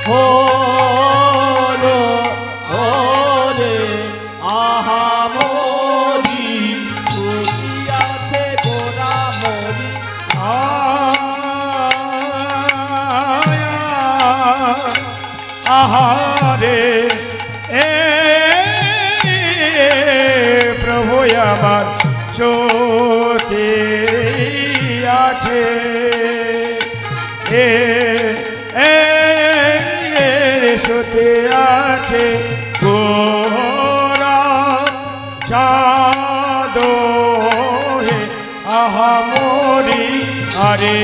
হলো ওরে আহা মরি ফুটিয়াছে গোরা মরি আহারে এ প্রভু আমার সতে আছে সতে আছে গোরা চাঁদ হে আহা মরি আরে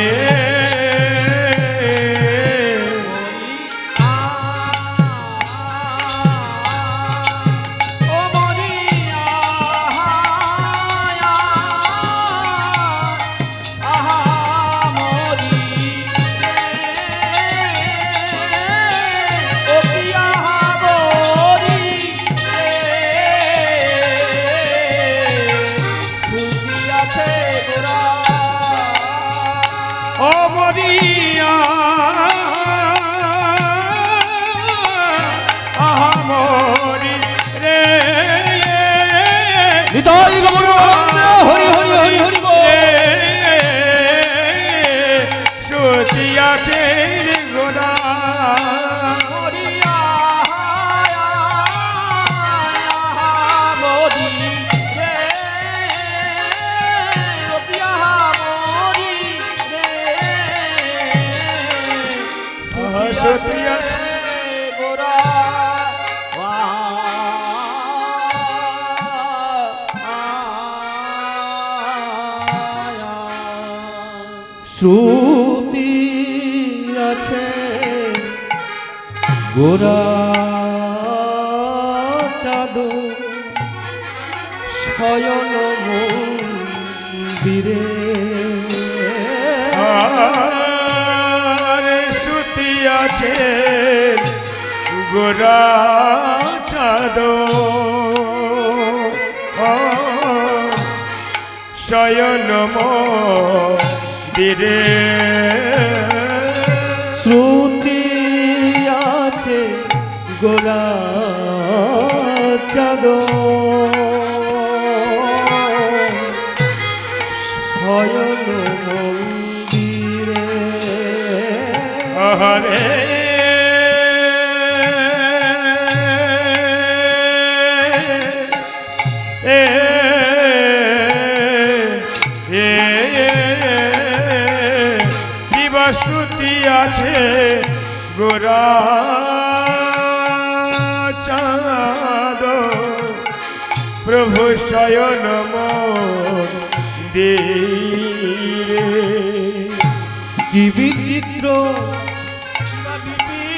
হরি হরি হরি হরি সতী আছে গোরা সতী আছে গোরা শ্রুতি আছে গোরা চাঁদ শয়ন মন্দিরে শ্রুতি আছে গোরা চাঁদ শয়ন মন্দিরে শ্রুতি আছে গোরা চাঁদ শয়ন মন্দিরে হরে শ্রুতি আছে গোরা চাঁদ প্রভু শয়ন মন্দিরে কি বিচিত্র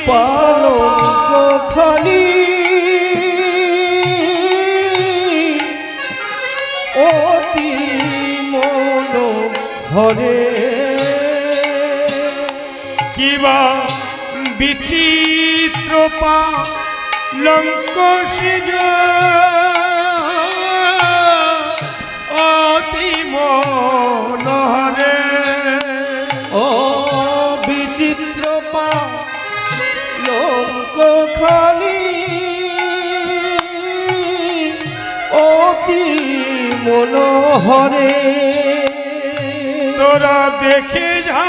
পালঙ্ক খানি অতি মনোহরে কিবা বিচিত্র পালঙ্ক সিজ অতি মনোহরে ও বিচিত্র পালঙ্ক খানি অতি মনোহরে তোরা দেখে যা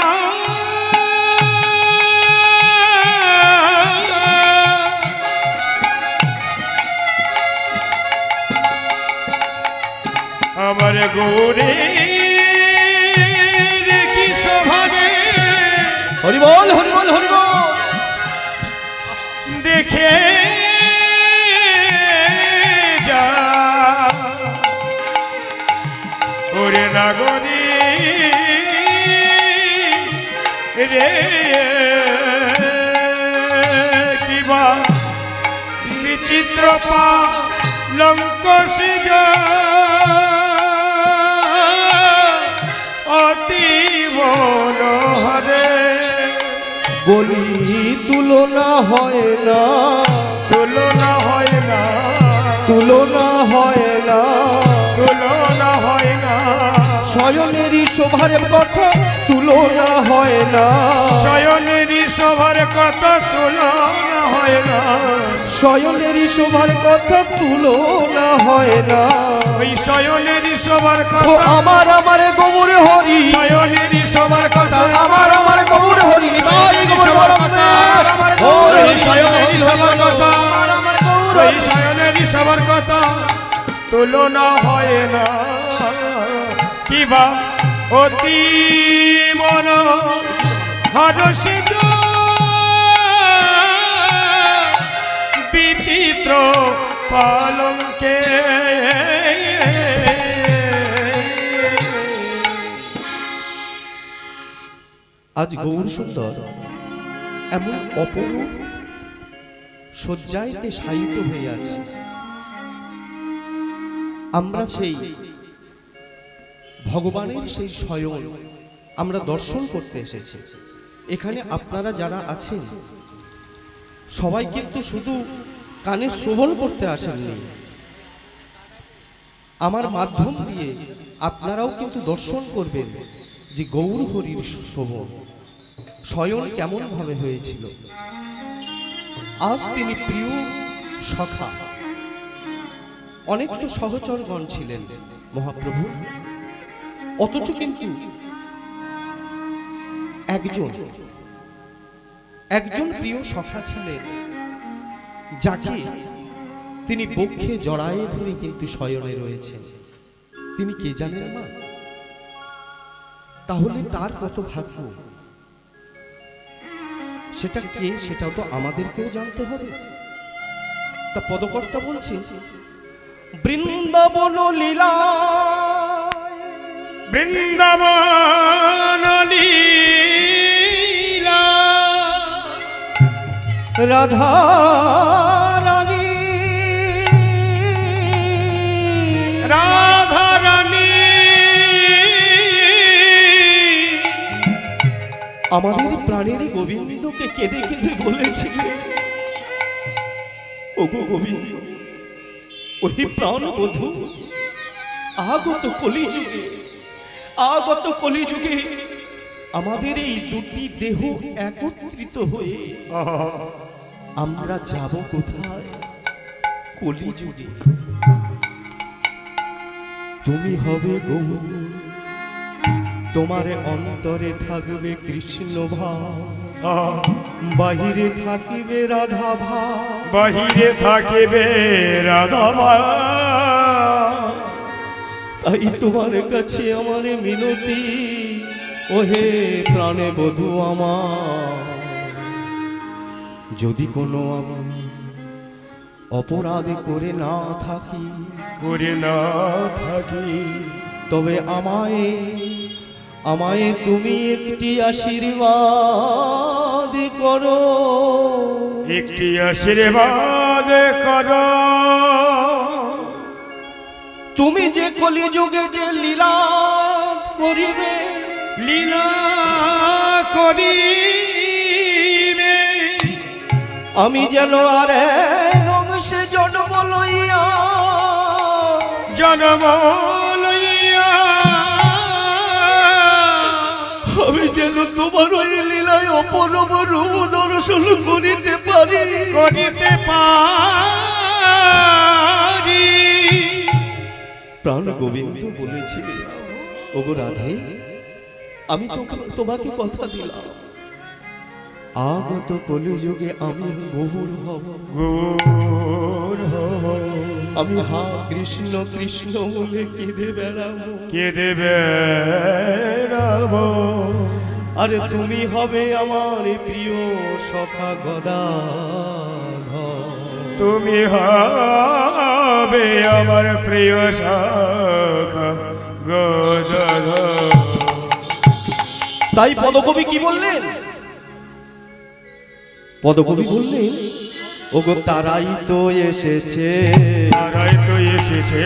আমার গৌরে কি শোভাবে হরিবল হরিবল হরিবল দেখে যা ওরে নাগরী রে কিবা বিচিত্র পালঙ্ক সিজ অতি মনোহরে বলি তুলনা হয় না তুলনা হয় না তুলনা হয় না তুলনা হয় না শয়নেরই শোভার কথা তুলনা হয় না শয়নেরই শোভার কথা তুলনা হয় না শয়নেরই শোভার কথা তুলনা হয় না ওই শয়নেরই শোভার ও কথা আমার আমার গৌর হরি শয়নেরই শোভার কথা আমার আমার গৌর হরি নিতাই গৌর বরমে ও ওই শয়নেরই শোভার কথা ওই শয়নেরই শোভার কথা তুলনা হয় না কিবা অতি মন হরষিত বিচিত্র পালঙ্কে আজ গৌর সুন্দর এমন অপরূপ শয্যায়তে শায়িত হয়ে আছে। আমরা সেই ভগবানের সেই শয়ন আমরা দর্শন করতে এসেছি। এখানে আপনারা যারা আছেন সবাই কিন্তু শুধু কানে শ্রবণ করতে আসেননি, আমার মাধ্যম দিয়ে আপনারাও কিন্তু দর্শন করবেন যে গৌর হরির শোভন শয়ন কেমন ভাবে হয়েছিল। আজ তিনি প্রিয় সখা, অনেক তো সহচরগণ ছিলেন মহাপ্রভু, অথচ কিন্তু একজন প্রিয় সখা ছিলেন যাকে তিনি বক্ষে জড়ায়ে ধরে কিন্তু শয়নে রয়েছেন। তিনি কে জানেন না? তাহলে তার কত ভাগ্য, সেটা কে সেটাও তো আমাদেরকেও জানতে হবে। তা পদকর্তা বলছে বৃন্দাবন লীলা বৃন্দাবন লীলা রাধা রানী রাধা রানী আমাদের প্রাণের গোবিন্দকে কেঁদে কেঁদে বলেছিলেন, ওগো গোবিন্দ, ওই প্রাণ বধূ আগত কলিযুগে আমাদের এই দুটি দেহ একত্রিত হয়ে আমরা যাব কোথায়? কলিযুগে তুমি হবে গৌর, তোমার অন্তরে থাকবে কৃষ্ণ ভাব, বাহিরে থাকিবে রাধা ভাব, বাহিরে থাকিবে রাধা ভাব। তাই তোমার কাছে আমার মিনতি, ওহে প্রাণে বধূ আমার, যদি কোনো আমি অপরাধ করে না থাকি, করে না থাকি, তবে আমায় তুমি একটি আশীর্বাদ করো, একটি আশীর্বাদ করো। তুমি যে কলিযুগে যে লীলা করিবে, লীলা করিবে, আমি যেন আর এক অংশে জন্ম লইয়া আমি যেন তোমার ওই লীলায় অপরূপ রূপ দর্শন করিতে পারি। প্রাণ গোবিন্দ বলেছিলেন, ওগো রাধে, আমি তো তোমাকে কথা দিলাম, আগত কলিযুগে আমি গৌর হব, গৌর হব, আমি হা কৃষ্ণ কৃষ্ণ বলে কেঁদে বেড়াবো, কেঁদে বেড়াবো। আরে তুমি হবে আমার প্রিয় সখা গদাধর, তুমি হবে আমার প্রিয় সখা গদাধর। তাই পদকবি কি বললেন? পদকবি বললেন, ওগো তারাই তো এসেছে, তারাই তো এসেছে,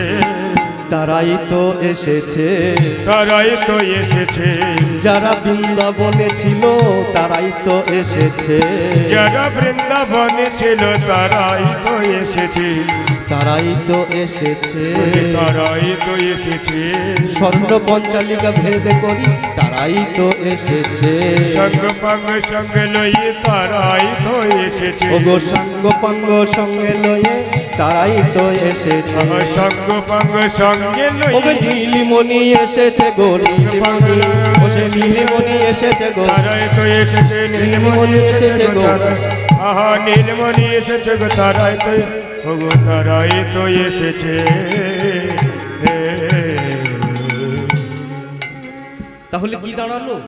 তারাই তো এসেছে, তারাই তো এসেছে, যারা বৃন্দাবনে ছিল তারাই তো এসেছে, যারা বৃন্দাবনে ছিল তারাই তো এসেছে, তারাই তো এসেছে, তারাই তো এসেছে। স্বর্ণ পঞ্চালিকা ভেদ করি তারাই তো এসেছে, সঙ্গ পাঙ্গ সঙ্গে লইয়ে তারাই তো এসেছে। ওগো সঙ্গ পাঙ্গ সঙ্গে লয়ে তারাই তো এসেছে, সঙ্গ পাঙ্গ সঙ্গে ওগো লইয়ে নীলিমণি এসেছে গো নীলিমণি, ও সে নীলিমণি এসেছে গো, তারাই তো এসেছে। নীলমণি এসেছে গো, আহা নীলমণি এসেছে গো, তারাই তো ওগো তারাই তো এসেছে। তাহলে কি দাঁড়ালো?